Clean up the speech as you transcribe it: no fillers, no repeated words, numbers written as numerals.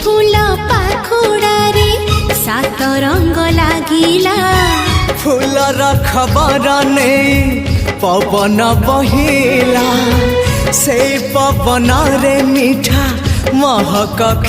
फूल पाखुड़ारे सात रंग लागिला फूलर खबर नहीं पवन बहिला से पवन रे मीठा महक